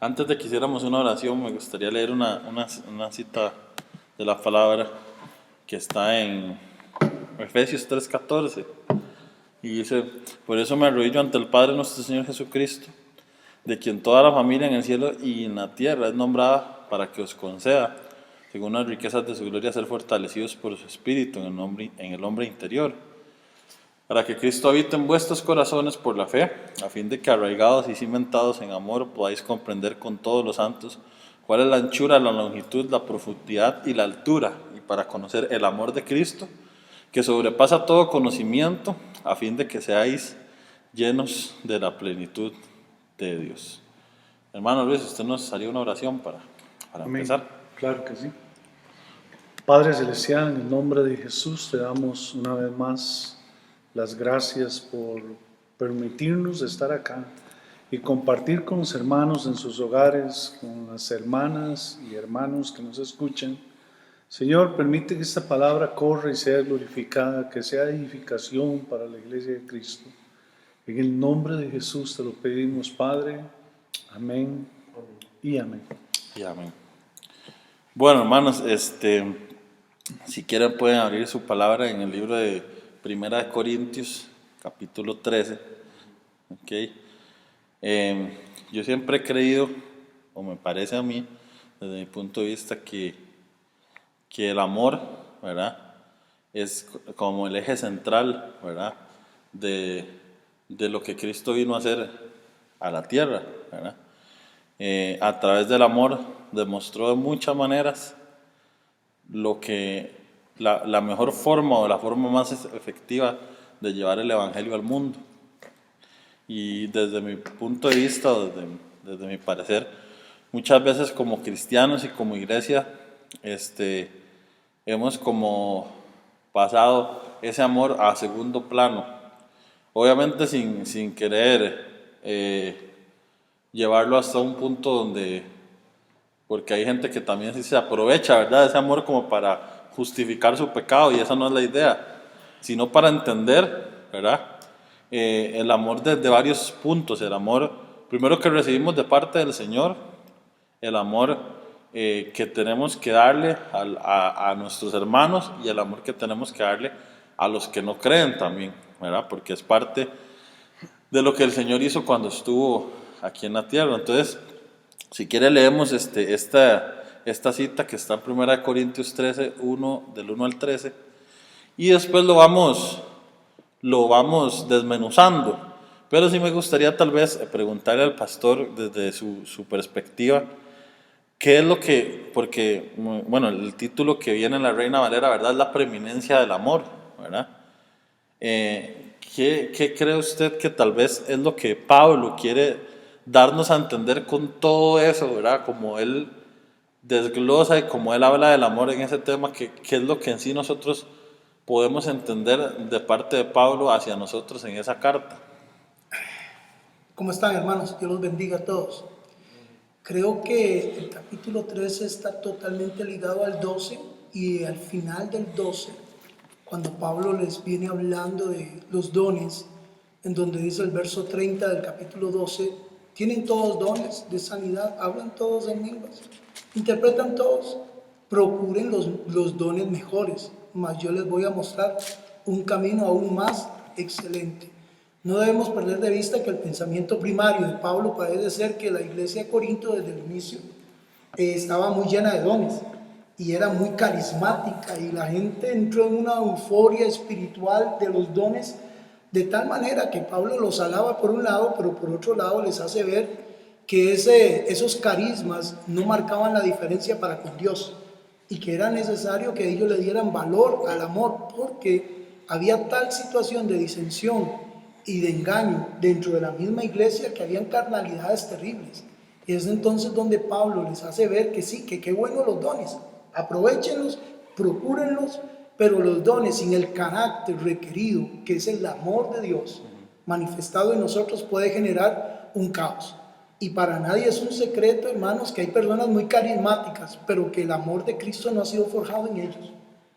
Antes de que hiciéramos una oración, me gustaría leer una cita de la palabra que está en Efesios 3:14. Y dice: por eso me arrodillo ante el Padre nuestro Señor Jesucristo, de quien toda la familia en el cielo y en la tierra es nombrada, para que os conceda, según las riquezas de su gloria, ser fortalecidos por su Espíritu en el hombre interior, para que Cristo habite en vuestros corazones por la fe, a fin de que, arraigados y cimentados en amor, podáis comprender con todos los santos cuál es la anchura, la longitud, la profundidad y la altura, y para conocer el amor de Cristo, que sobrepasa todo conocimiento, a fin de que seáis llenos de la plenitud de Dios. Hermano Luis, usted nos haría una oración para Amén. empezar. Claro que sí. Padre Celestial, en el nombre de Jesús te damos una vez más las gracias por permitirnos estar acá y compartir con los hermanos en sus hogares, con las hermanas y hermanos que nos escuchan. Señor, permite que esta palabra corra y sea glorificada, que sea edificación para la iglesia de Cristo. En el nombre de Jesús te lo pedimos, Padre. Amén y amén. Y amén. Bueno, hermanos, si quieren pueden abrir su palabra en el libro de Primera de Corintios, capítulo 13. Okay. Yo siempre he creído, o me parece a mí, desde mi punto de vista, que el amor, ¿verdad?, es como el eje central, ¿verdad?, de lo que Cristo vino a hacer a la tierra, ¿verdad? A través del amor demostró de muchas maneras lo que la mejor forma o la forma más efectiva de llevar el evangelio al mundo. Y desde mi punto de vista, desde mi parecer, muchas veces como cristianos y como iglesia, hemos como pasado ese amor a segundo plano, obviamente sin querer llevarlo hasta un punto donde, porque hay gente que también sí se aprovecha, ¿verdad?, de ese amor como para justificar su pecado, y esa no es la idea, sino para entender, ¿verdad?, el amor desde varios puntos. El amor primero que recibimos de parte del Señor, el amor que tenemos que darle a nuestros hermanos, y el amor que tenemos que darle a los que no creen también, ¿verdad?, porque es parte de lo que el Señor hizo cuando estuvo aquí en la tierra. Entonces, si quiere leemos esta cita que está en 1 Corintios 13, del 1 al 13, y después lo vamos desmenuzando. Pero sí me gustaría tal vez preguntarle al pastor desde su perspectiva, ¿qué es lo que, porque, bueno, el título que viene en la Reina Valera, ¿verdad?, es la preeminencia del amor, ¿verdad? ¿Qué cree usted que tal vez es lo que Pablo quiere darnos a entender con todo eso, ¿verdad? Como él desglosa y como él habla del amor en ese tema, ¿qué es lo que en sí nosotros podemos entender de parte de Pablo hacia nosotros en esa carta? ¿Cómo están, hermanos? Dios los bendiga a todos. Creo que el capítulo 13 está totalmente ligado al 12, y al final del 12, cuando Pablo les viene hablando de los dones, en donde dice el verso 30 del capítulo 12, tienen todos dones de sanidad, hablan todos en lenguas, interpretan todos, procuren los dones mejores, mas yo les voy a mostrar un camino aún más excelente. No debemos perder de vista que el pensamiento primario de Pablo parece ser que la iglesia de Corinto desde el inicio estaba muy llena de dones y era muy carismática, y la gente entró en una euforia espiritual de los dones, de tal manera que Pablo los alaba por un lado, pero por otro lado les hace ver que esos carismas no marcaban la diferencia para con Dios, y que era necesario que ellos le dieran valor al amor, porque había tal situación de disensión y de engaño dentro de la misma iglesia que habían carnalidades terribles. Y es entonces donde Pablo les hace ver que sí, que qué bueno los dones, aprovéchenlos, procúrenlos, pero los dones sin el carácter requerido, que es el amor de Dios manifestado en nosotros, puede generar un caos. Y para nadie es un secreto, hermanos, que hay personas muy carismáticas, pero que el amor de Cristo no ha sido forjado en ellos,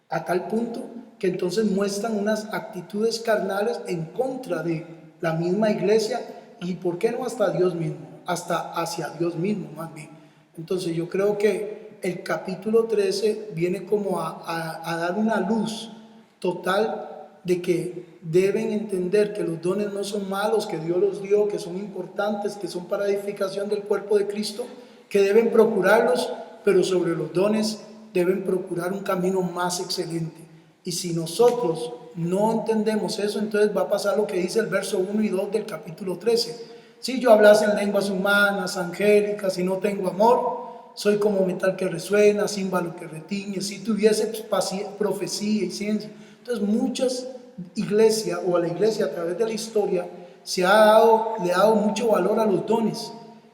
a tal punto que entonces muestran unas actitudes carnales en contra de la misma iglesia, y por qué no hasta Dios mismo. hasta hacia Dios mismo más bien. Entonces yo creo que el capítulo 13 viene como a dar una luz total de que deben entender que los dones no son malos, que Dios los dio, que son importantes, que son para edificación del cuerpo de Cristo, que deben procurarlos, pero sobre los dones deben procurar un camino más excelente. Y si nosotros no entendemos eso, entonces va a pasar lo que dice el verso 1 y 2 del capítulo 13. Si yo hablase en lenguas humanas, angélicas, y no tengo amor, soy como metal que resuena, címbalo que retiñe. Si tuviese profecía y ciencia. Entonces muchas iglesias, o a la iglesia a través de la historia, le ha dado mucho valor a los dones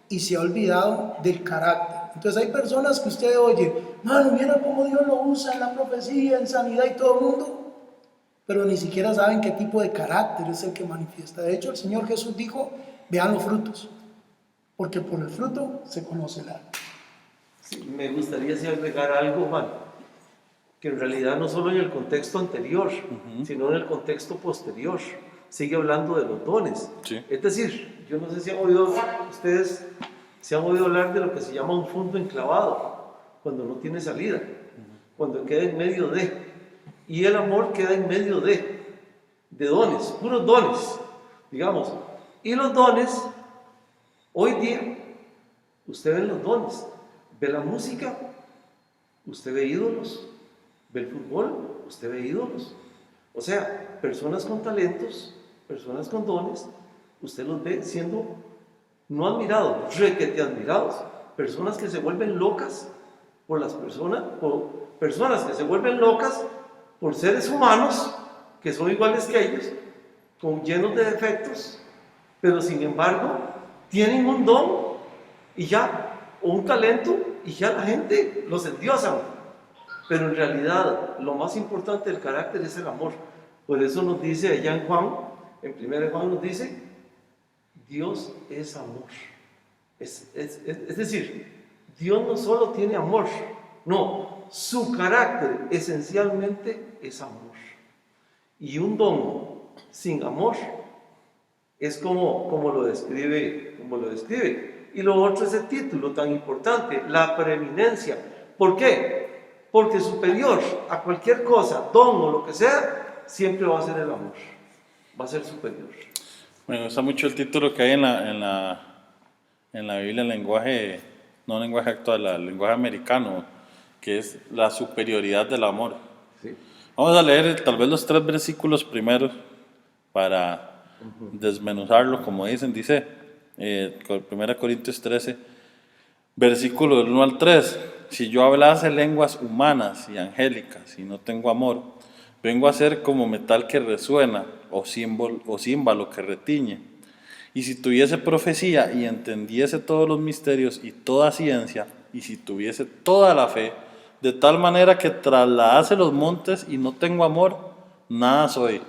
y se ha olvidado del carácter. Entonces hay personas que usted oye, mano, mira cómo Dios lo usa en la profecía, en sanidad y todo el mundo, pero ni siquiera saben qué tipo de carácter es el que manifiesta. De hecho, el Señor Jesús dijo, vean los frutos, porque por el fruto se conoce el árbol. Sí, me gustaría agregar algo, Juan, que en realidad no solo en el contexto anterior, sino en el contexto posterior, sigue hablando de los dones. Sí. Es decir, yo no sé si ustedes se han oído hablar de lo que se llama un fondo enclavado, cuando no tiene salida, cuando queda en medio de, y el amor queda en medio de dones, puros dones, digamos. Y los dones, hoy día, usted ve los dones, ve la música, usted ve ídolos, ve el fútbol, usted ve ídolos. O sea, personas con talentos, personas con dones, usted los ve siendo no admirados, requete admirados. Personas que se vuelven locas por personas que se vuelven locas por seres humanos que son iguales que ellos, llenos de defectos, pero sin embargo tienen un don y ya, o un talento, y ya la gente los endiosa. Pero en realidad lo más importante del carácter es el amor. Por eso nos dice allá en Juan, en 1 Juan nos dice, Dios es amor. Es decir, Dios no solo tiene amor, no, su carácter esencialmente es amor. Y un don sin amor es como lo describe. Y lo otro es el título tan importante, la preeminencia. ¿Por qué? Porque superior a cualquier cosa, don o lo que sea, siempre va a ser el amor. Va a ser superior. Me gusta mucho el título que hay en la Biblia, el lenguaje, no lenguaje actual, el lenguaje americano, que es la superioridad del amor. Sí. Vamos a leer tal vez los 3 versículos primeros para desmenuzarlo, como dice 1 Corintios 13, versículo del 1 al 3. Si yo hablase lenguas humanas y angélicas y no tengo amor, vengo a ser como metal que resuena o címbalo que retiñe. Y si tuviese profecía y entendiese todos los misterios y toda ciencia, y si tuviese toda la fe, de tal manera que trasladase los montes y no tengo amor, nada soy.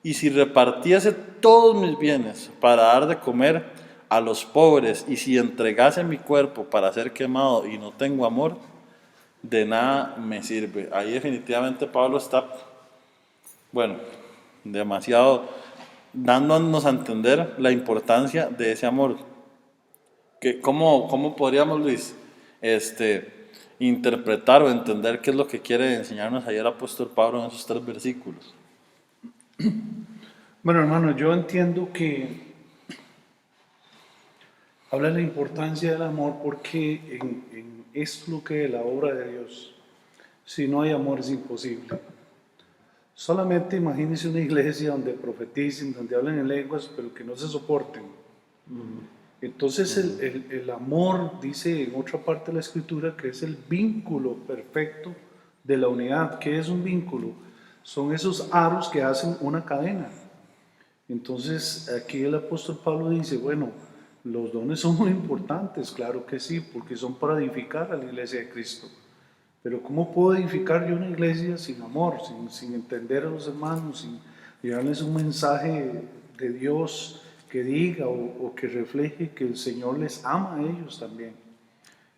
Y si repartiese todos mis bienes para dar de comer a los pobres, y si entregase mi cuerpo para ser quemado y no tengo amor, de nada me sirve. Ahí definitivamente Pablo está, demasiado dándonos a entender la importancia de ese amor. ¿Cómo podríamos, Luis, interpretar o entender qué es lo que quiere enseñarnos ayer el apóstol Pablo en esos 3 versículos? Bueno, hermano, yo entiendo que habla de la importancia del amor porque en esto lo que es la obra de Dios, si no hay amor es imposible. Solamente imagínense una iglesia donde profeticen, donde hablen en lenguas, pero que no se soporten. Entonces el amor, dice en otra parte de la escritura, que es el vínculo perfecto de la unidad. ¿Qué es un vínculo? Son esos aros que hacen una cadena. Entonces aquí el apóstol Pablo dice, bueno, los dones son muy importantes, claro que sí, porque son para edificar a la iglesia de Cristo. Pero ¿cómo puedo edificar yo una iglesia sin amor, sin entender a los hermanos, sin llevarles un mensaje de Dios que diga o que refleje que el Señor les ama a ellos también?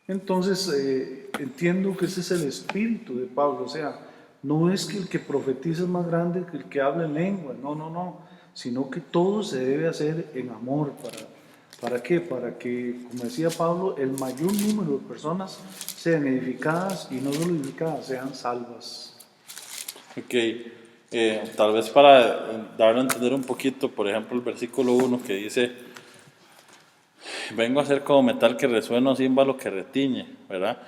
Entonces entiendo que ese es el espíritu de Pablo. O sea, no es que el que profetiza es más grande que el que habla en lengua, no, sino que todo se debe hacer en amor ¿Para qué? Para que, como decía Pablo, el mayor número de personas sean edificadas y no solo edificadas, sean salvas. Ok, tal vez para darle a entender un poquito, por ejemplo, el versículo 1 que dice, vengo a ser como metal que resuena o címbalo que retiñe, ¿verdad?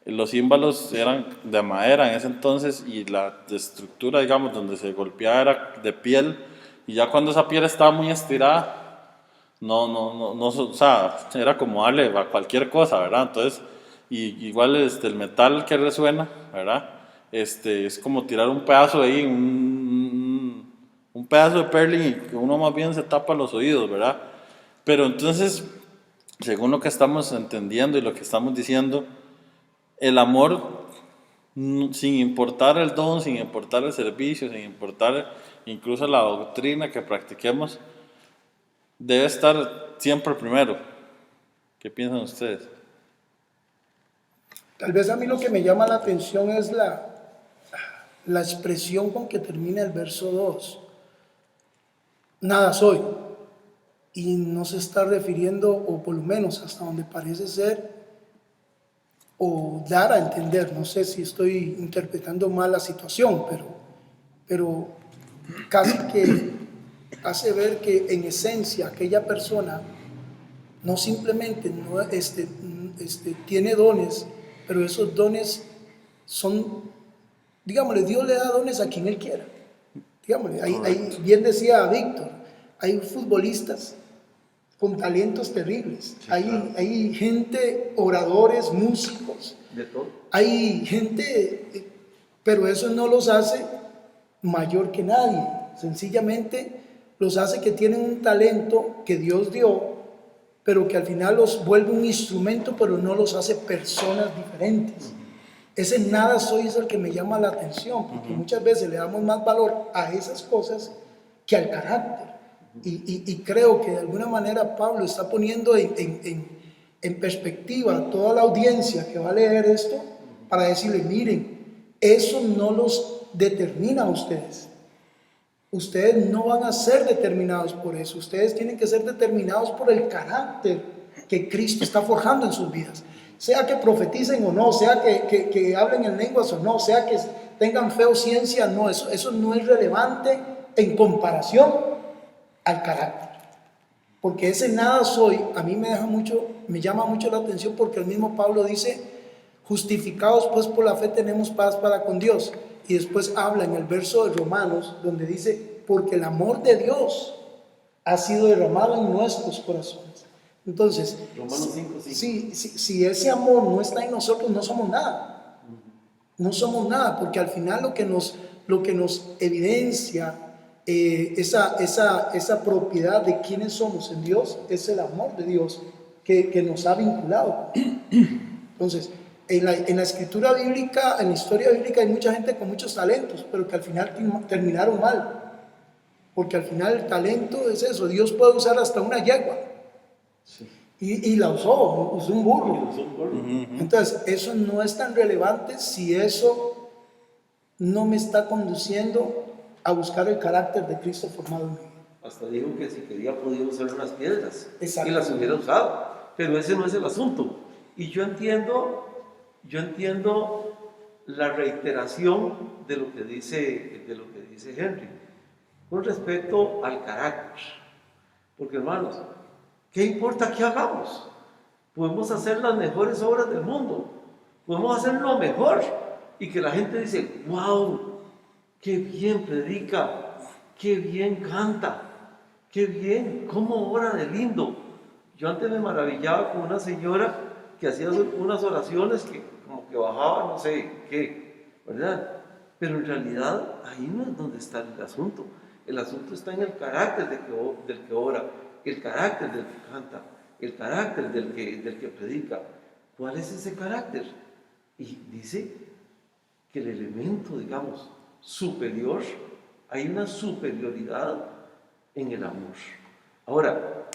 Los címbalos eran de madera en ese entonces y la estructura, digamos, donde se golpeaba era de piel, y ya cuando esa piel estaba muy estirada, no, o sea, era como darle a cualquier cosa, ¿verdad? Entonces, igual el metal que resuena, ¿verdad? Es como tirar un pedazo ahí, un pedazo de perling y que uno más bien se tapa los oídos, ¿verdad? Pero entonces, según lo que estamos entendiendo y lo que estamos diciendo, el amor, sin importar el don, sin importar el servicio, sin importar incluso la doctrina que practiquemos, debe estar siempre primero. ¿Qué piensan ustedes? Tal vez a mí lo que me llama la atención es la expresión con que termina el verso 2. Nada soy. Y no se está refiriendo, o por lo menos hasta donde parece ser, o dar a entender, no sé si estoy interpretando mal la situación, pero casi que hace ver que en esencia aquella persona no simplemente no, tiene dones, pero esos dones son, digámosle, Dios le da dones a quien Él quiera. Digámosle, bien decía Víctor, hay futbolistas con talentos terribles, Sí, claro. hay gente, oradores, músicos, De todo. hay gente, pero eso no los hace mayor que nadie, sencillamente los hace que tienen un talento que Dios dio, pero que al final los vuelve un instrumento, pero no los hace personas diferentes. Ese nada soy es el que me llama la atención, porque muchas veces le damos más valor a esas cosas que al carácter. Y creo que de alguna manera Pablo está poniendo en perspectiva a toda la audiencia que va a leer esto para decirle, miren, eso no los determina a ustedes. Ustedes no van a ser determinados por eso. Ustedes tienen que ser determinados por el carácter que Cristo está forjando en sus vidas. Sea que profeticen o no, sea que hablen en lenguas o no, sea que tengan fe o ciencia, no, eso no es relevante en comparación al carácter. Porque ese nada soy, a mí me llama mucho la atención porque el mismo Pablo dice, justificados pues por la fe tenemos paz para con Dios. Y después habla en el verso de Romanos donde dice, porque el amor de Dios ha sido derramado en nuestros corazones. Entonces, Romanos 5:5. si ese amor no está en nosotros, no somos nada. No somos nada, porque al final lo que nos evidencia esa propiedad de quiénes somos en Dios es el amor de Dios que nos ha vinculado. Entonces, en la escritura bíblica, en la historia bíblica hay mucha gente con muchos talentos, pero que al final terminaron mal. Porque al final el talento es eso, Dios puede usar hasta una yegua. Sí. Y la usó un burro. Uh-huh. Entonces, eso no es tan relevante si eso no me está conduciendo a buscar el carácter de Cristo formado en mí. Hasta dijo que si quería podía usar unas piedras Exacto. y las hubiera usado, pero ese no es el asunto. Y yo entiendo la reiteración de lo que dice Henry con respecto al carácter. Porque hermanos, ¿qué importa qué hagamos? Podemos hacer las mejores obras del mundo, podemos hacer lo mejor y que la gente dice, wow, qué bien predica, qué bien canta, qué bien, cómo ora de lindo. Yo antes me maravillaba con una señora que hacía unas oraciones que como que bajaba no sé qué, ¿verdad? Pero en realidad ahí no es donde está el asunto. El asunto está en el carácter del que ora, el carácter del que canta, el carácter del que predica. ¿Cuál es ese carácter? Y dice que el elemento, digamos, superior, hay una superioridad en el amor. Ahora,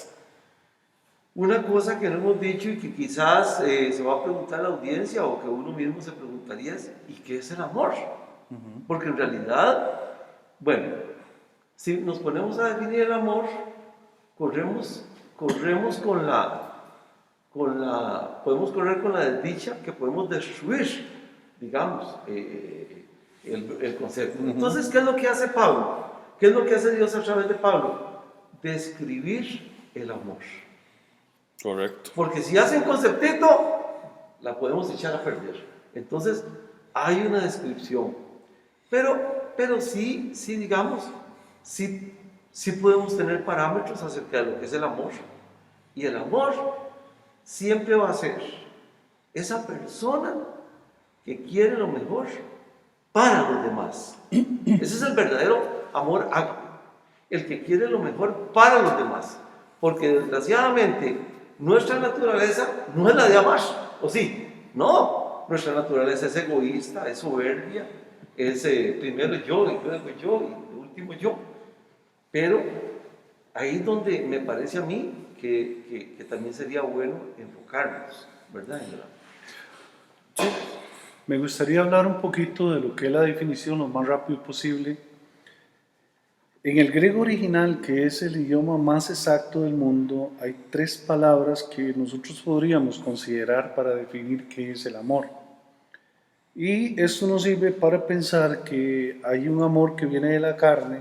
una cosa que no hemos dicho y que quizás se va a preguntar la audiencia o que uno mismo se preguntaría es, ¿y qué es el amor? Porque en realidad, bueno, si nos ponemos a definir el amor, corremos corremos podemos correr con la desdicha que podemos destruir, digamos, el concepto. Entonces, ¿qué es lo que hace Pablo? ¿Qué es lo que hace Dios a través de Pablo? Describir el amor. Correcto. Porque si hace un conceptito, la podemos echar a perder. Entonces, hay una descripción. Pero sí, digamos, sí podemos tener parámetros acerca de lo que es el amor. Y el amor siempre va a ser esa persona que quiere lo mejor para los demás. Ese es el verdadero amor ágape, el que quiere lo mejor para los demás. Porque desgraciadamente nuestra naturaleza no es la de amar, ¿o sí? No, nuestra naturaleza es egoísta, es soberbia, es primero yo y luego yo y último yo. Pero ahí es donde me parece a mí que también sería bueno enfocarnos, ¿verdad? Sí. Me gustaría hablar un poquito de lo que es la definición lo más rápido posible. En el griego original, que es el idioma más exacto del mundo, hay 3 palabras que nosotros podríamos considerar para definir qué es el amor. Y esto nos sirve para pensar que hay un amor que viene de la carne,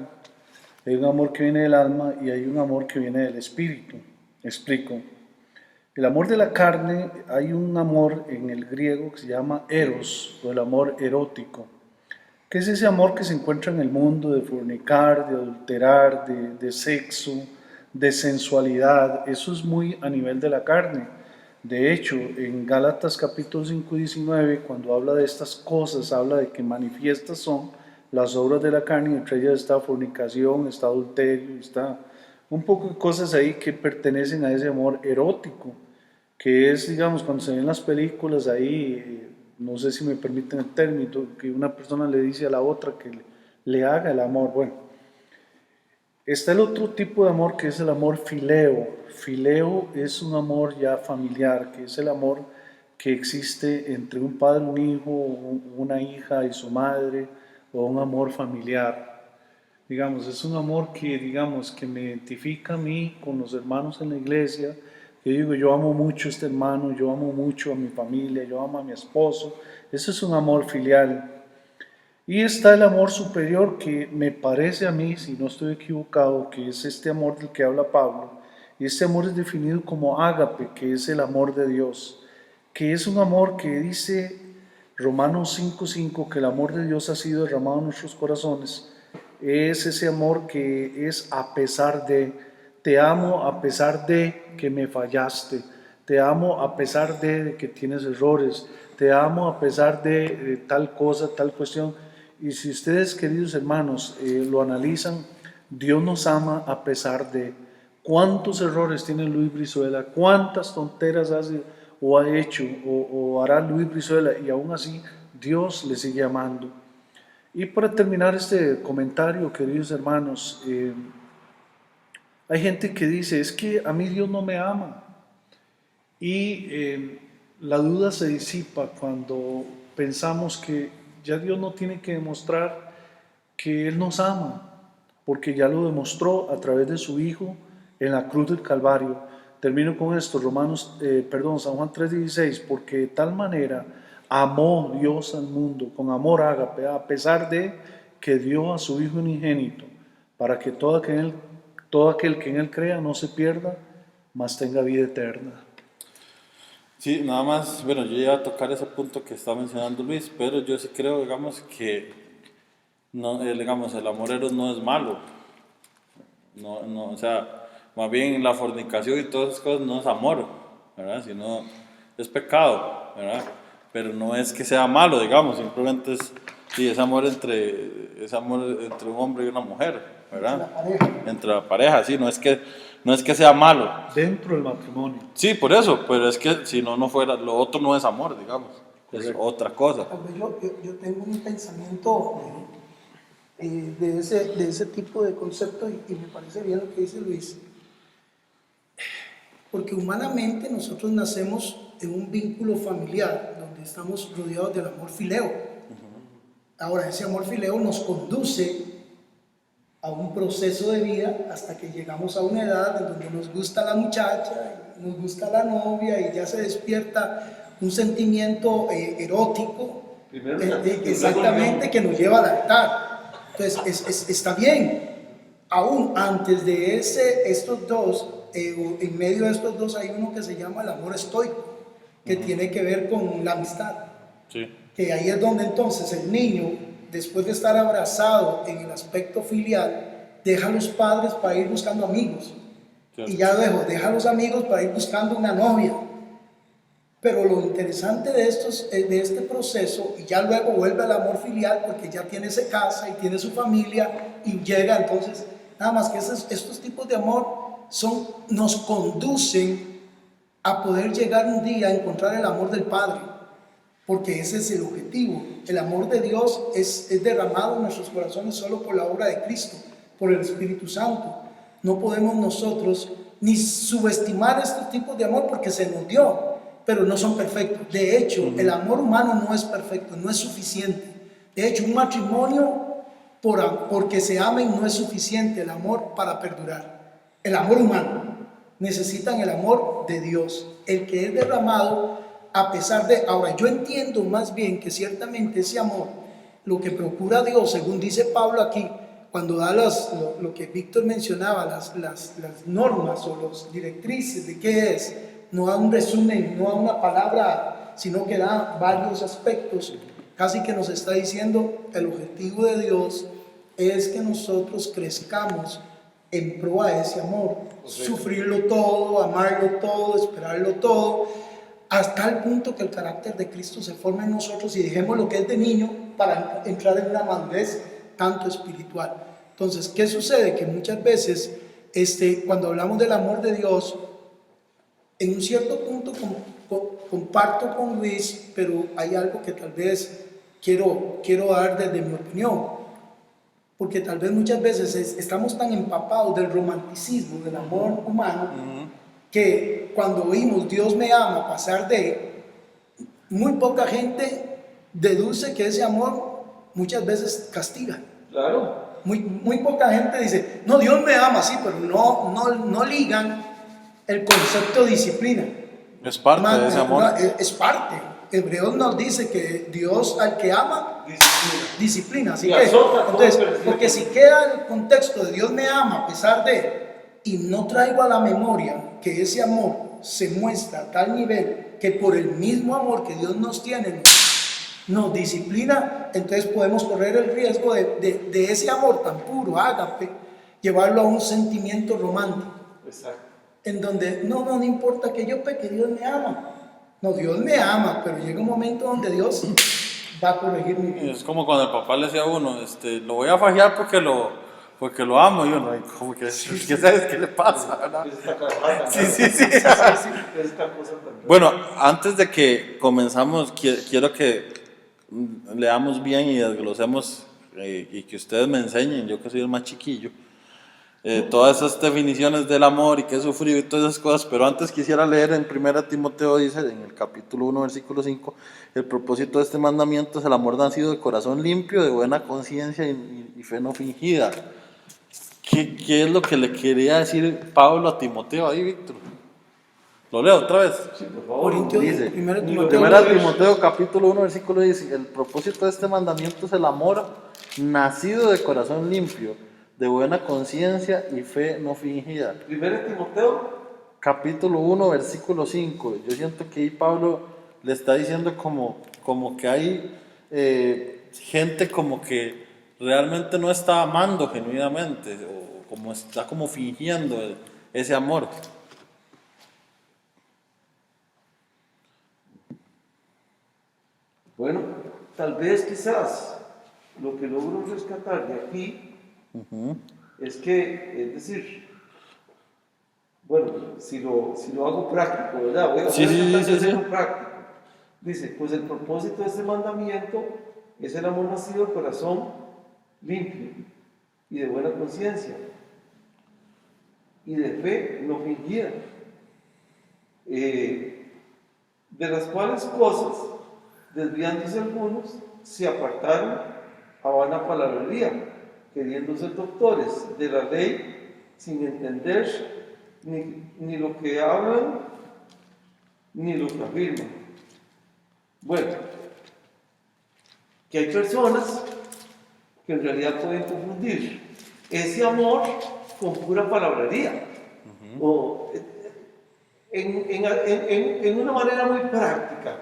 hay un amor que viene del alma y hay un amor que viene del espíritu. Explico. El amor de la carne, hay un amor en el griego que se llama eros, o el amor erótico, que es ese amor que se encuentra en el mundo de fornicar, de adulterar, de sexo, de sensualidad. Eso es muy a nivel de la carne. De hecho, en Gálatas capítulo 5 y 19, cuando habla de estas cosas, habla de que manifiestas son las obras de la carne, y entre ellas está fornicación, está adulterio, está un poco de cosas ahí que pertenecen a ese amor erótico, que es, digamos, cuando se ven las películas ahí, no sé si me permiten el término, que una persona le dice a la otra que le haga el amor. Bueno, está el otro tipo de amor que es el amor fileo. Fileo es un amor ya familiar, que es el amor que existe entre un padre, un hijo, una hija y su madre, o un amor familiar. Digamos, es un amor que, digamos, que me identifica a mí con los hermanos en la iglesia. Yo digo, yo amo mucho a este hermano, yo amo mucho a mi familia, yo amo a mi esposo. Ese es un amor filial. Y está el amor superior que me parece a mí, si no estoy equivocado, que es este amor del que habla Pablo. Y este amor es definido como ágape, que es el amor de Dios, que es un amor que dice Romanos 5:5, que el amor de Dios ha sido derramado en nuestros corazones. Es ese amor que es a pesar de, te amo a pesar de que me fallaste, te amo a pesar de que tienes errores, te amo a pesar de tal cosa, tal cuestión. Y si ustedes, queridos hermanos, lo analizan, Dios nos ama a pesar de cuántos errores tiene Luis Brizuela, cuántas tonteras hace o ha hecho o hará Luis Brizuela, y aún así Dios le sigue amando. Y para terminar este comentario, queridos hermanos, hay gente que dice, es que a mí Dios no me ama. Y la duda se disipa cuando pensamos que ya Dios no tiene que demostrar que Él nos ama, porque ya lo demostró a través de su Hijo en la cruz del Calvario. Termino con esto, San Juan 3:16, porque de tal manera amó Dios al mundo, con amor ágape, a pesar de que dio a su Hijo unigénito, para que todo aquel que en Él crea no se pierda, mas tenga vida eterna. Sí, nada más, bueno, yo iba a tocar ese punto que está mencionando Luis, pero yo sí creo, digamos, que no, digamos, el amor eros no es malo. No, o sea, más bien la fornicación y todas esas cosas no es amor, ¿verdad? Sino es pecado, ¿verdad? Pero no es que sea malo, digamos, simplemente es amor entre un hombre y una mujer, ¿verdad? Entre la pareja, sí, no es que sea malo. Dentro del matrimonio. Sí, por eso, pero es que si no fuera, lo otro no es amor, digamos, es otra cosa. Yo tengo un pensamiento de ese tipo de concepto y me parece bien lo que dice Luis. Porque humanamente nosotros nacemos en un vínculo familiar donde estamos rodeados del amor fileo. Ahora, ese amor fileo nos conduce a un proceso de vida hasta que llegamos a una edad en donde nos gusta la muchacha, nos gusta la novia y ya se despierta un sentimiento erótico, Primero exactamente, que nos lleva al altar. Entonces está bien. Aún antes de estos dos, en medio de estos dos hay uno que se llama el amor estoico, que tiene que ver con la amistad. Sí. Que ahí es donde entonces el niño, después de estar abrazado en el aspecto filial, deja a los padres para ir buscando amigos. Cierto. Y ya luego deja a los amigos para ir buscando una novia. Pero lo interesante de este proceso, y ya luego vuelve al amor filial porque ya se casa y tiene su familia y llega entonces, nada más que estos tipos de amor nos conducen a poder llegar un día a encontrar el amor del Padre, porque ese es el objetivo. El amor de Dios es derramado en nuestros corazones solo por la obra de Cristo, por el Espíritu Santo. No podemos nosotros ni subestimar estos tipos de amor porque se nos dio, pero no son perfectos. De hecho, el amor humano no es perfecto, no es suficiente. De hecho, un matrimonio porque se amen no es suficiente el amor para perdurar. El amor humano necesitan el amor de Dios, el que es derramado a pesar de... Ahora, yo entiendo más bien que ciertamente ese amor, lo que procura Dios, según dice Pablo aquí, cuando da lo que Víctor mencionaba, las normas o las directrices de qué es, no da un resumen, no da una palabra, sino que da varios aspectos. Casi que nos está diciendo, el objetivo de Dios es que nosotros crezcamos en pro a ese amor, sufrirlo todo, amarlo todo, esperarlo todo, hasta el punto que el carácter de Cristo se forme en nosotros y dejemos lo que es de niño para entrar en una madurez tanto espiritual. Entonces, ¿qué sucede? Que muchas veces, cuando hablamos del amor de Dios, en un cierto punto comparto con Luis, pero hay algo que tal vez quiero dar desde mi opinión, porque tal vez muchas veces estamos tan empapados del romanticismo, del amor humano, que cuando oímos Dios me ama, pasar de, muy poca gente deduce que ese amor muchas veces castiga. Claro. Muy poca gente dice, no, Dios me ama, sí, pero no ligan el concepto de disciplina. Es parte de ese amor. Es parte. Hebreos nos dice que Dios al que ama, disciplina. Así que, entonces, porque si queda el contexto de Dios me ama a pesar de, y no traigo a la memoria que ese amor se muestra a tal nivel que por el mismo amor que Dios nos tiene, nos disciplina, entonces podemos correr el riesgo de ese amor tan puro, ágape, llevarlo a un sentimiento romántico. Exacto. En donde no importa que yo peque, Dios me ama. No, Dios me ama, pero llega un momento donde Dios va a corregir mi vida. Es como cuando el papá le decía a uno, lo voy a fajear porque lo amo, y uno, como que, ¿qué sabes qué le pasa? ¿Verdad? Sí. Esta cosa tan... Bueno, antes de que comenzamos, quiero que leamos bien y desglosemos y que ustedes me enseñen, yo que soy el más chiquillo, todas esas definiciones del amor y qué he sufrido y todas esas cosas, pero antes quisiera leer en 1 Timoteo, dice en el capítulo 1, versículo 5, el propósito de este mandamiento es el amor nacido de corazón limpio, de buena conciencia y fe no fingida. ¿Qué es lo que le quería decir Pablo a Timoteo ahí, Víctor? ¿Lo leo otra vez? Sí, por favor. Dice, 1 Timoteo capítulo 1, versículo 10, el propósito de este mandamiento es el amor nacido de corazón limpio, de buena conciencia y fe no fingida. 1 Timoteo Capítulo 1, versículo 5. Yo siento que ahí Pablo le está diciendo como que hay gente como que realmente no está amando genuinamente, o como está como fingiendo ese amor. Bueno, tal vez quizás lo que logro rescatar de aquí es que, es decir, bueno, si lo hago práctico, ¿verdad? Voy a hacerlo práctico. Dice, pues el propósito de este mandamiento es el amor nacido del corazón limpio y de buena conciencia y de fe no fingida, de las cuales cosas, desviándose algunos, se apartaron a vana palabrería, queriendo ser doctores de la ley sin entender ni lo que hablan ni lo que afirman. Bueno, que hay personas que en realidad pueden confundir ese amor con pura palabrería. O en una manera muy práctica.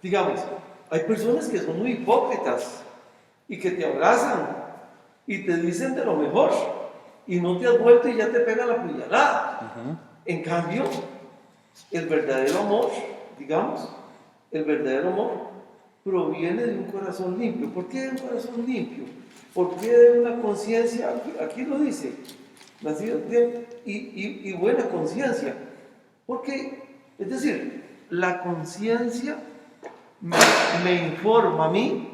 Digamos, hay personas que son muy hipócritas y que te abrazan y te dicen de lo mejor y no te has vuelto y ya te pegan la puñalada. En cambio, el verdadero amor, digamos, el verdadero amor proviene de un corazón limpio. ¿Por qué de un corazón limpio? ¿Por qué de una conciencia? Aquí lo dice, nacido y buena conciencia. Porque, es decir, la conciencia me informa a mí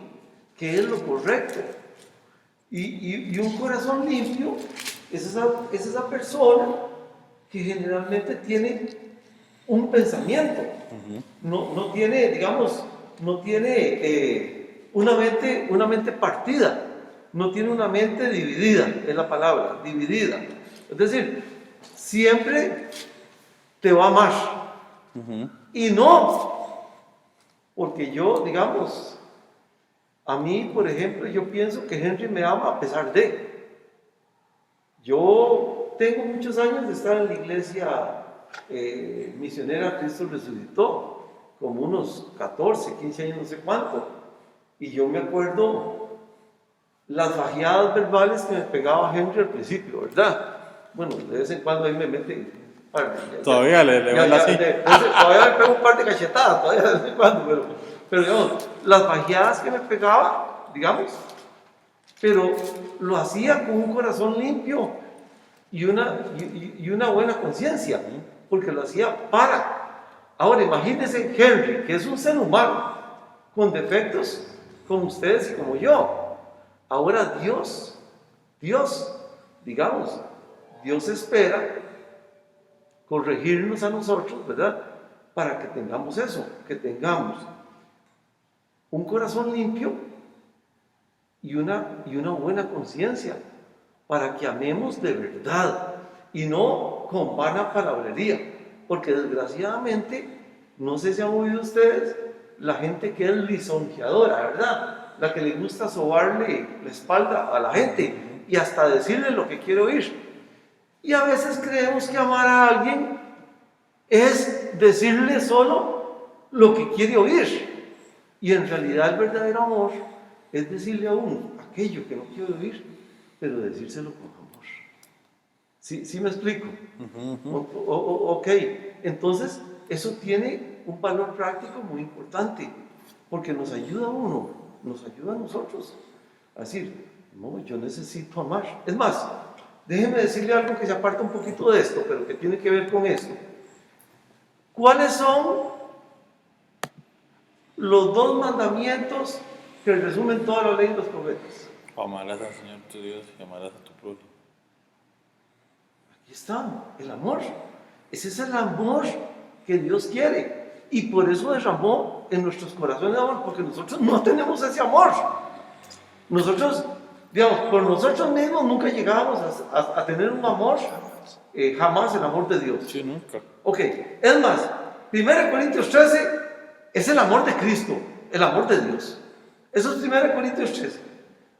que es lo correcto. Y un corazón limpio es esa persona que generalmente tiene un pensamiento. No tiene, digamos, no tiene una mente partida. No tiene una mente dividida, es la palabra, dividida. Es decir, siempre te va a amar. Y no, porque yo, digamos, a mí, por ejemplo, yo pienso que Henry me ama a pesar de. Yo tengo muchos años de estar en la iglesia misionera Cristo Resucitó, como unos 14, 15 años, no sé cuánto. Y yo me acuerdo las fajeadas verbales que me pegaba Henry al principio, ¿verdad? Bueno, de vez en cuando ahí me mete. Todavía le va así. Todavía me pego un par de cachetadas, todavía de vez en cuando, pero digamos, las fajeadas que me pegaba, digamos, pero lo hacía con un corazón limpio y una buena conciencia, porque lo hacía para. Ahora imagínense Henry, que es un ser humano, con defectos como ustedes y como yo. Ahora Dios, digamos, Dios espera corregirnos a nosotros, ¿verdad? Para que tengamos eso, que tengamos un corazón limpio y una buena conciencia, para que amemos de verdad y no con vana palabrería, porque desgraciadamente, no sé si han oído ustedes, la gente que es lisonjeadora, ¿verdad? La que le gusta sobarle la espalda a la gente y hasta decirle lo que quiere oír. Y a veces creemos que amar a alguien es decirle solo lo que quiere oír. Y en realidad el verdadero amor es decirle a uno aquello que no quiere oír, pero decírselo con amor. ¿Sí me explico? Ok, entonces eso tiene un valor práctico muy importante, porque nos ayuda a uno, nos ayuda a nosotros a decir, no, yo necesito amar. Es más, déjeme decirle algo que se aparta un poquito de esto, pero que tiene que ver con esto. ¿Cuáles son los dos mandamientos que resumen toda la ley de los profetas? Amarás al Señor tu Dios y amarás a tu prójimo. Aquí está, el amor. Ese es el amor que Dios quiere. Y por eso derramó en nuestros corazones amor, porque nosotros no tenemos ese amor. Nosotros, digamos, por nosotros mismos nunca llegábamos a tener un amor, jamás el amor de Dios. Sí, nunca. Ok, es más, 1 Corintios 13 es el amor de Cristo, el amor de Dios. Eso es 1 Corintios 13.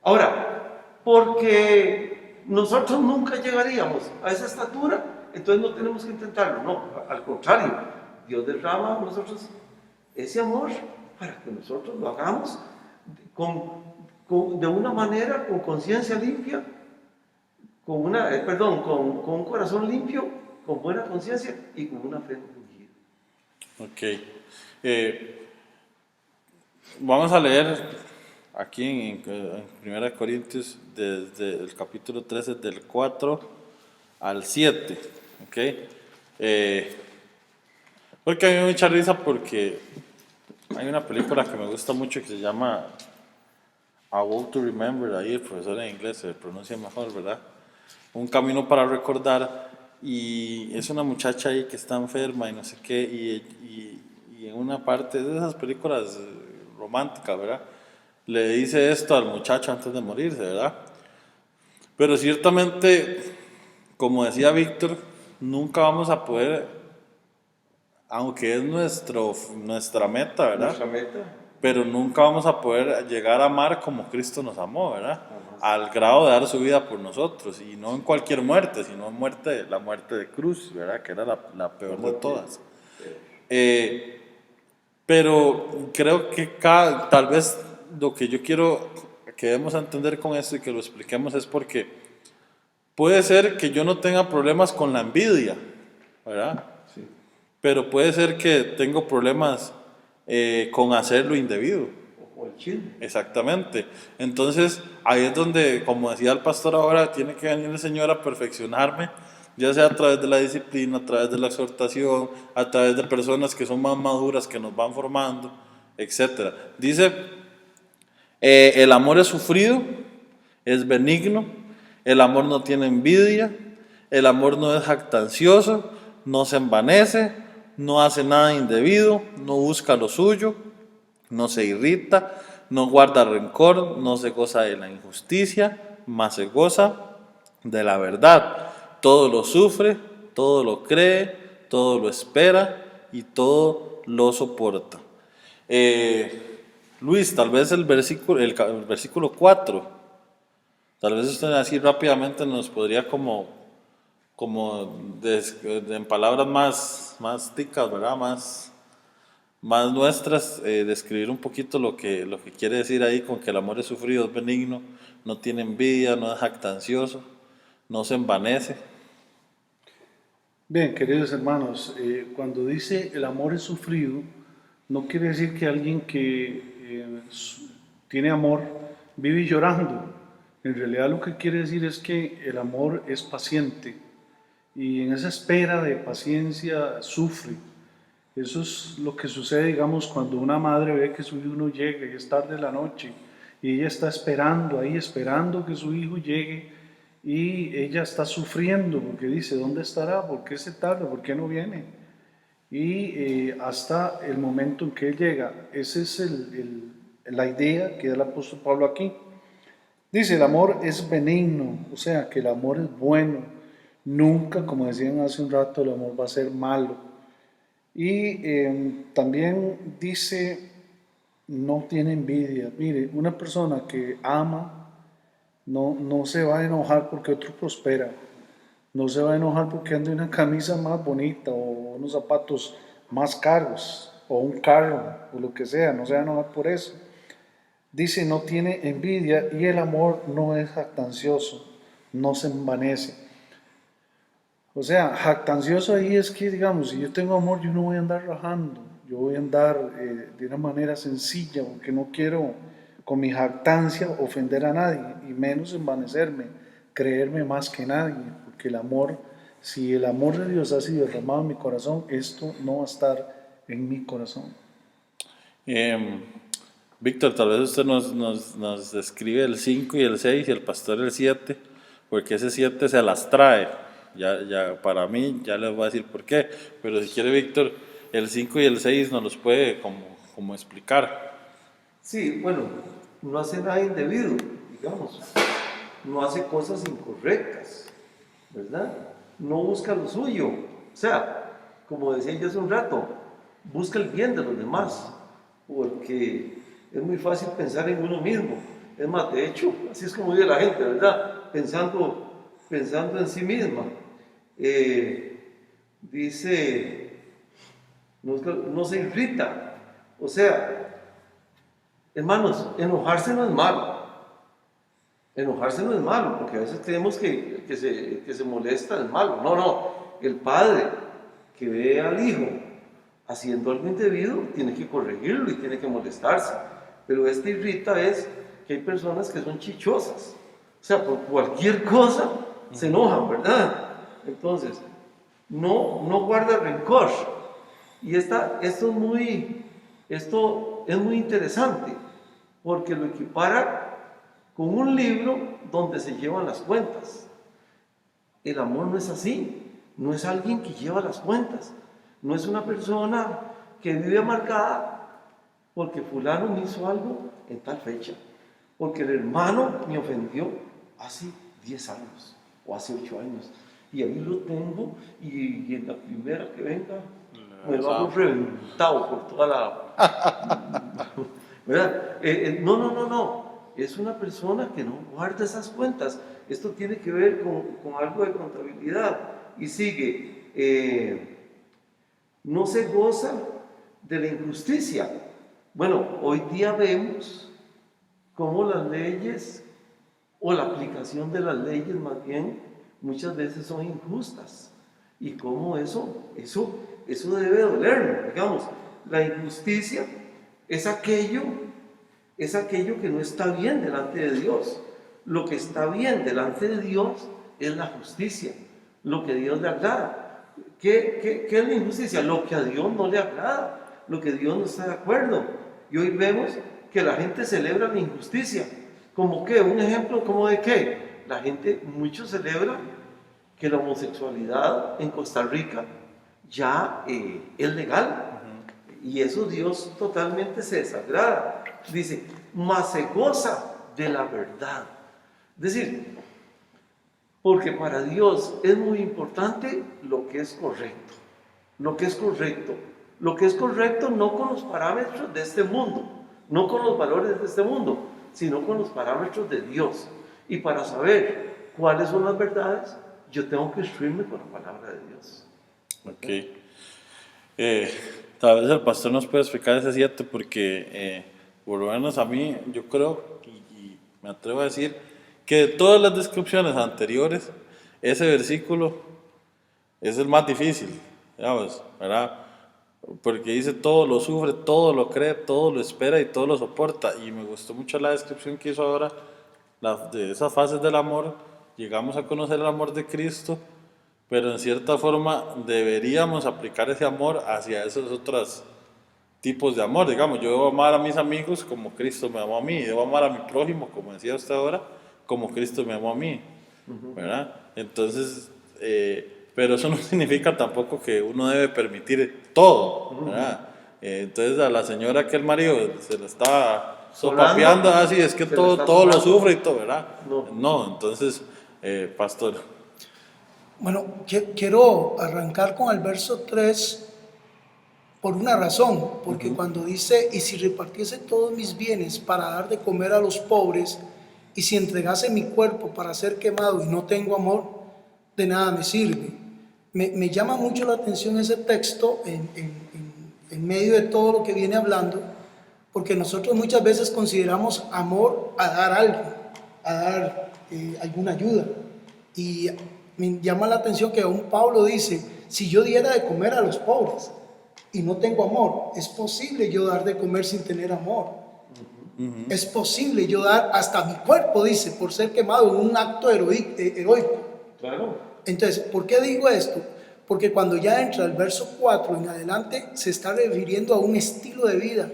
Ahora, porque nosotros nunca llegaríamos a esa estatura, entonces no tenemos que intentarlo. No, al contrario, Dios derrama a nosotros ese amor para que nosotros lo hagamos de una manera, con conciencia limpia, con un corazón limpio, con buena conciencia y con una fe fungida. Ok. Vamos a leer aquí en 1 Corintios desde el capítulo 13 del 4 al 7. Ok. Porque a mí me da mucha risa porque hay una película que me gusta mucho que se llama A Walk to Remember. Ahí el profesor en inglés se pronuncia mejor, ¿verdad? Un camino para recordar. Y es una muchacha ahí que está enferma y no sé qué. Y en una parte de esas películas románticas, ¿verdad? Le dice esto al muchacho antes de morirse, ¿verdad? Pero ciertamente, como decía Víctor, nunca vamos a poder, aunque es nuestra meta, ¿verdad? Nuestra meta. Pero nunca vamos a poder llegar a amar como Cristo nos amó, ¿verdad? Al grado de dar su vida por nosotros, y no en cualquier muerte, sino en la muerte de cruz, ¿verdad? Que era la peor de todas. Pero creo que tal vez lo que yo quiero que debemos entender con esto y que lo expliquemos es porque puede ser que yo no tenga problemas con la envidia, ¿verdad? Sí. Pero puede ser que tengo problemas con hacer lo indebido. O el chisme. Exactamente. Entonces, ahí es donde, como decía el pastor ahora, tiene que venir el Señor a perfeccionarme, ya sea a través de la disciplina, a través de la exhortación, a través de personas que son más maduras, que nos van formando, etc. Dice, el amor es sufrido, es benigno, el amor no tiene envidia, el amor no es jactancioso, no se envanece, no hace nada indebido, no busca lo suyo, no se irrita, no guarda rencor, no se goza de la injusticia, mas se goza de la verdad. Todo lo sufre, todo lo cree, todo lo espera y todo lo soporta. Luis, tal vez el versículo 4, tal vez usted así rápidamente nos podría en palabras más ticas, ¿verdad? Más nuestras, describir un poquito lo que quiere decir ahí con que el amor es sufrido, es benigno, no tiene envidia, no es jactancioso, no se envanece. Bien, queridos hermanos, cuando dice el amor es sufrido, no quiere decir que alguien que tiene amor vive llorando. En realidad lo que quiere decir es que el amor es paciente y en esa espera de paciencia sufre. Eso es lo que sucede, digamos, cuando una madre ve que su hijo no llega y es tarde de la noche y ella está esperando ahí, esperando que su hijo llegue, y ella está sufriendo porque dice, ¿dónde estará? ¿Por qué se tarda? ¿Por qué no viene? Y hasta el momento en que él llega. Esa es la idea que da el apóstol Pablo aquí. Dice, el amor es benigno, o sea, que el amor es bueno. Nunca, como decían hace un rato, el amor va a ser malo. Y también dice, no tiene envidia. Mire, una persona que ama no se va a enojar porque otro prospera. No se va a enojar porque ande una camisa más bonita o unos zapatos más caros o un carro o lo que sea. No se va a enojar por eso. Dice, no tiene envidia, y el amor no es jactancioso, no se envanece. O sea, jactancioso ahí es que, digamos, si yo tengo amor, yo no voy a andar rajando, yo voy a andar de una manera sencilla, porque no quiero con mi jactancia ofender a nadie, y menos envanecerme, creerme más que nadie, porque el amor, si el amor de Dios ha sido derramado en mi corazón, esto no va a estar en mi corazón. Víctor, tal vez usted nos describe el 5 y el 6 y el pastor el 7, porque ese 7 se las trae. Ya para mí, ya les voy a decir por qué, pero si quiere Víctor, el 5 y el 6 nos los puede como explicar. Sí, bueno, no hace nada indebido, digamos. No hace cosas incorrectas, ¿verdad? No busca lo suyo. O sea, como decía yo hace un rato, busca el bien de los demás, porque es muy fácil pensar en uno mismo. Es más, de hecho, así es como vive la gente, ¿verdad? Pensando en sí misma. Dice, no se irrita. O sea, hermanos, enojarse no es malo. Enojarse no es malo, porque a veces creemos que se molesta es malo. No. El padre que ve al hijo haciendo algo indebido tiene que corregirlo y tiene que molestarse. Pero irrita es que hay personas que son chichosas. O sea, por cualquier cosa se enojan, ¿verdad? Entonces, no guarda rencor. Y esto es muy interesante, porque lo equipara con un libro donde se llevan las cuentas. El amor no es así, no es alguien que lleva las cuentas, no es una persona que vive amargada porque fulano me hizo algo en tal fecha, porque el hermano me ofendió hace 10 años o hace 8 años. Y ahí lo tengo y en la primera que venga me lo hago reventado por toda la... ¿verdad? No. Es una persona que no guarda esas cuentas. Esto tiene que ver con algo de contabilidad. Y sigue, no se goza de la injusticia. Bueno, hoy día vemos cómo las leyes, o la aplicación de las leyes más bien, muchas veces son injustas. Y cómo eso debe dolernos. Digamos, la injusticia es aquello que no está bien delante de Dios. Lo que está bien delante de Dios es la justicia, lo que a Dios le agrada. ¿Qué es la injusticia? Lo que a Dios no le agrada, lo que Dios no está de acuerdo. Y hoy vemos que la gente celebra la injusticia. ¿Cómo qué? Un ejemplo, ¿cómo de qué? La gente, mucho celebra que la homosexualidad en Costa Rica ya es legal. Y eso Dios totalmente se desagrada. Dice, mas se goza de la verdad. Es decir, porque para Dios es muy importante lo que es correcto. Lo que es correcto. Lo que es correcto no con los parámetros de este mundo, no con los valores de este mundo, sino con los parámetros de Dios. Y para saber cuáles son las verdades, yo tengo que instruirme con la palabra de Dios. Ok. Tal vez el pastor nos puede explicar ese 7 porque, por lo menos a mí, yo creo y me atrevo a decir que de todas las descripciones anteriores, ese versículo es el más difícil, digamos, ¿verdad? Porque dice todo lo sufre, todo lo cree, todo lo espera y todo lo soporta. Y me gustó mucho la descripción que hizo ahora de esas fases del amor. Llegamos a conocer el amor de Cristo, pero en cierta forma deberíamos aplicar ese amor hacia esos otros tipos de amor. Digamos, yo debo amar a mis amigos como Cristo me amó a mí, debo amar a mi prójimo, como decía usted ahora, como Cristo me amó a mí, ¿verdad? Entonces, pero eso no significa tampoco que uno debe permitir todo, ¿verdad? Entonces a la señora que el marido se le está sopapeando, así es que todo lo sufre y todo, ¿verdad? No, entonces, pastor. Bueno, quiero arrancar con el verso 3 por una razón, porque cuando dice, y si repartiese todos mis bienes para dar de comer a los pobres, y si entregase mi cuerpo para ser quemado y no tengo amor, de nada me sirve. Me llama mucho la atención ese texto en medio de todo lo que viene hablando, porque nosotros muchas veces consideramos amor a dar algo, a dar alguna ayuda. Y me llama la atención que aún Pablo dice, si yo diera de comer a los pobres y no tengo amor, es posible yo dar de comer sin tener amor. Es posible yo dar hasta mi cuerpo, dice, por ser quemado en un acto heroico. Claro. Entonces, ¿por qué digo esto? Porque cuando ya entra el verso 4 en adelante, se está refiriendo a un estilo de vida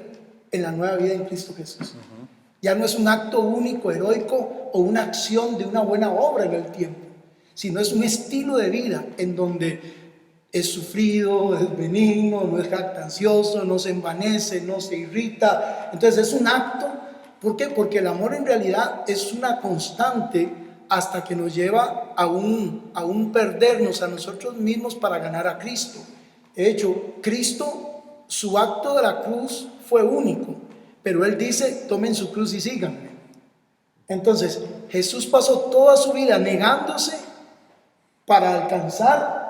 en la nueva vida en Cristo Jesús. Ya no es un acto único, heroico o una acción de una buena obra en el tiempo, sino es un estilo de vida en donde es sufrido, es benigno, no es jactancioso, no se envanece, no se irrita. Entonces es un acto, ¿por qué? Porque el amor en realidad es una constante hasta que nos lleva a un perdernos a nosotros mismos para ganar a Cristo. De hecho, Cristo, su acto de la cruz fue único, pero Él dice, tomen su cruz y síganme. Entonces, Jesús pasó toda su vida negándose para alcanzar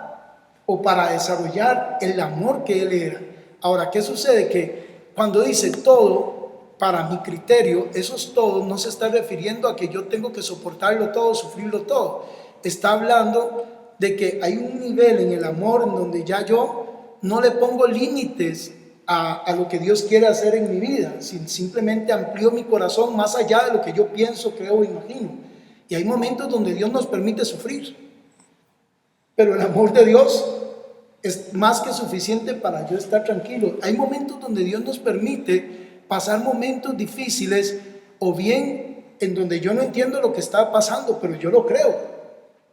o para desarrollar el amor que Él era. Ahora, ¿qué sucede? Que cuando dice todo, para mi criterio, esos todos no se está refiriendo a que yo tengo que soportarlo todo, sufrirlo todo. Está hablando de que hay un nivel en el amor en donde ya yo no le pongo límites a lo que Dios quiere hacer en mi vida, simplemente amplío mi corazón más allá de lo que yo pienso, creo, imagino. Y hay momentos donde Dios nos permite sufrir, pero el amor de Dios es más que suficiente para yo estar tranquilo. Hay momentos donde Dios nos permite pasar momentos difíciles, o bien en donde yo no entiendo lo que está pasando, pero yo lo creo.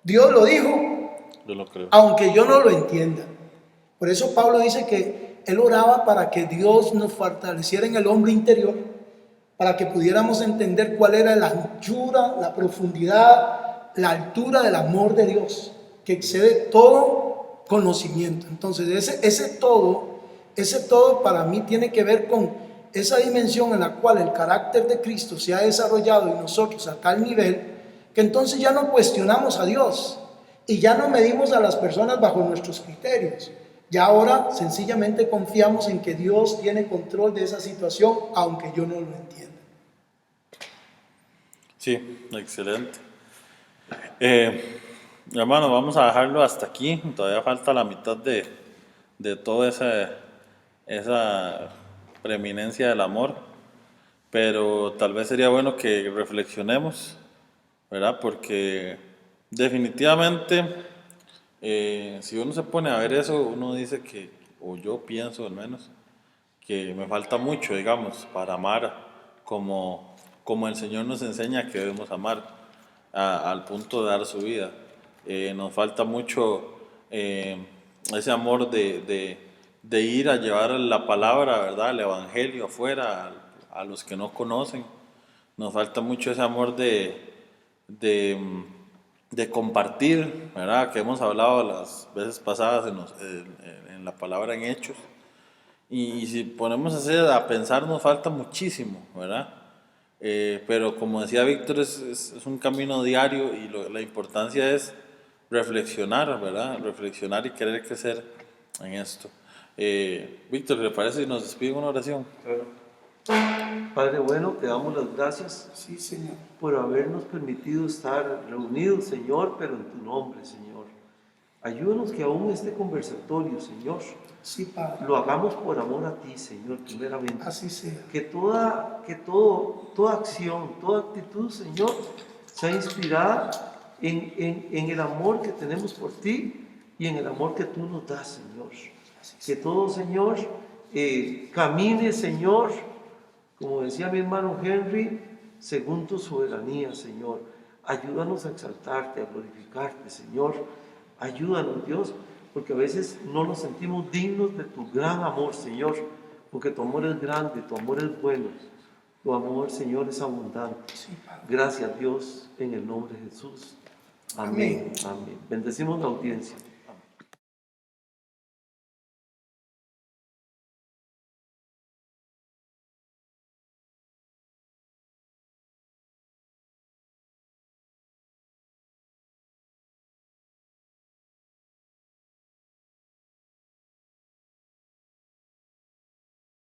Dios lo dijo, Yo lo creo. aunque yo no lo entienda. Por eso Pablo dice que él oraba para que Dios nos fortaleciera en el hombre interior, para que pudiéramos entender cuál era la anchura, la profundidad, la altura del amor de Dios, que excede todo conocimiento. Entonces, ese todo para mí tiene que ver con esa dimensión en la cual el carácter de Cristo se ha desarrollado en nosotros a tal nivel que entonces ya no cuestionamos a Dios y ya no medimos a las personas bajo nuestros criterios. Ya ahora sencillamente confiamos en que Dios tiene control de esa situación, aunque yo no lo entienda. Sí, excelente. Hermano, vamos a dejarlo hasta aquí. Todavía falta la mitad de toda esa preeminencia del amor. Pero tal vez sería bueno que reflexionemos, ¿verdad? Porque definitivamente, si uno se pone a ver eso, uno dice que, o yo pienso al menos, que me falta mucho, digamos, para amar como el Señor nos enseña que debemos amar, al punto de dar su vida. Nos falta mucho ese amor de ir a llevar la palabra, ¿verdad? El Evangelio afuera, a los que no conocen. Nos falta mucho ese amor de, de compartir, ¿verdad? Que hemos hablado las veces pasadas en la palabra en Hechos. Y si ponemos a pensar, nos falta muchísimo, ¿verdad? Pero como decía Víctor, es un camino diario y la importancia es reflexionar, ¿verdad? Reflexionar y querer crecer en esto. Víctor, ¿le parece si nos despide una oración? Padre bueno, te damos las gracias Sí, Señor. por habernos permitido estar reunidos, Señor, pero en tu nombre, Señor. Ayúdanos que aún este conversatorio, Señor, Sí, Padre. lo hagamos por amor a ti, Señor, primeramente. Así sea. Que toda acción, toda actitud, Señor, sea inspirada en el amor que tenemos por ti y en el amor que tú nos das, Señor. Que todo, Señor, camine, Señor, como decía mi hermano Henry, según tu soberanía, Señor. Ayúdanos a exaltarte, a glorificarte, Señor. Ayúdanos, Dios, porque a veces no nos sentimos dignos de tu gran amor, Señor, porque tu amor es grande, tu amor es bueno, tu amor, Señor, es abundante. Sí, Padre. Gracias, Dios, en el nombre de Jesús. Amén. Amén. Bendecimos la audiencia.